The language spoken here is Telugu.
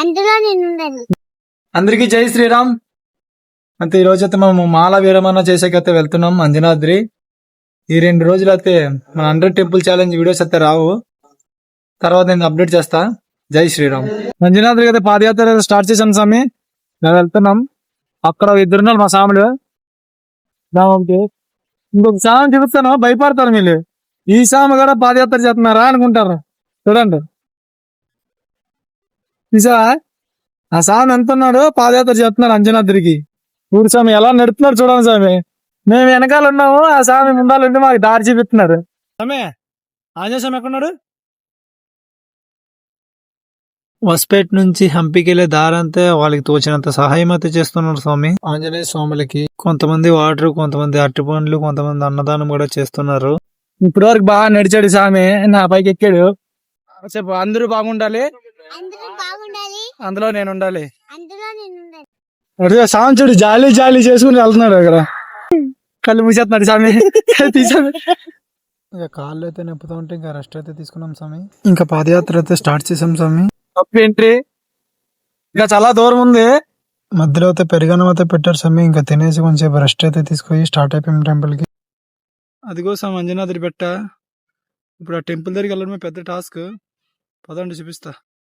అందులో నేను ఉండను. అందరికీ జై శ్రీరామ్. అయితే ఈ రోజు అయితే మేము మాల విరమణ చేసేకైతే వెళ్తున్నాం అంజనాద్రి. ఈ 2 రోజులు అయితే మన 100 టెంపుల్ ఛాలెంజ్ వీడియోస్ అయితే రావు, తర్వాత నేను అప్డేట్ చేస్తా. జై శ్రీరామ్. అంజనాద్రికి అయితే పాదయాత్ర స్టార్ట్ చేశాను స్వామి. మేము వెళ్తున్నాం. అక్కడ 2 ఉన్నారు మా స్వాములు. ఇంకొక స్వామి చూపిస్తాను, భయపడతారు మీరు. ఈ స్వామి కూడా పాదయాత్ర చేస్తున్నారా అనుకుంటారు. చూడండి చూసా, ఆ స్వామి ఎంత ఉన్నాడు, పాదయాత్ర చేస్తున్నాడు అంజనాద్రికి. ఊరు స్వామి ఎలా నడుపుతున్నారు చూడండి స్వామి. మేము వెనకాల ఉన్నాము, ఆ స్వామి ముందాలుండి మాకు దారి చూపిస్తున్నారు. స్వామి ఆంజనేయ స్వామి ఎక్కడున్నాడు? వస్పేట్ నుంచి హంపికి వెళ్ళే దారంతా వాళ్ళకి తోచినంత సహాయం అయితే చేస్తున్నారు స్వామి. ఆంజనేయ స్వాములకి కొంతమంది వాటర్, కొంతమంది అరటి పండ్లు, కొంతమంది అన్నదానం కూడా చేస్తున్నారు. ఇప్పటి వరకు బాగా నడిచాడు స్వామి, నా పైకి ఎక్కాడు. చెప్పు, అందరూ బాగుండాలి, అందులో నేను ఉండాలి. స్వామి చూడు జాలీ జాలీ చేసుకుని వెళ్తున్నాడు. అక్కడ కళ్ళు మూసేస్తున్నాడు స్వామి. ఇక కాళ్ళు అయితే నొప్పుతూ ఉంటే ఇంకా రెస్ట్ అయితే తీసుకున్నాం స్వామి. ఇంకా పాదయాత్ర అయితే స్టార్ట్ చేసాం స్వామి. ఎంట్రీ ఇంకా చాలా దూరం ఉంది. మధ్యలో అయితే పెరుగన్నం అయితే పెట్టారు స్వామి. ఇంకా తినేసి కొంచెం రెస్ట్ అయితే తీసుకొని స్టార్ట్ అయిపోయాం టెంపుల్ కి. అదిగో స్వామి అంజనాద్రి బెట్ట. ఇప్పుడు ఆ టెంపుల్ దగ్గరికి వెళ్ళడమే పెద్ద టాస్క్. పదండి చూపిస్తా.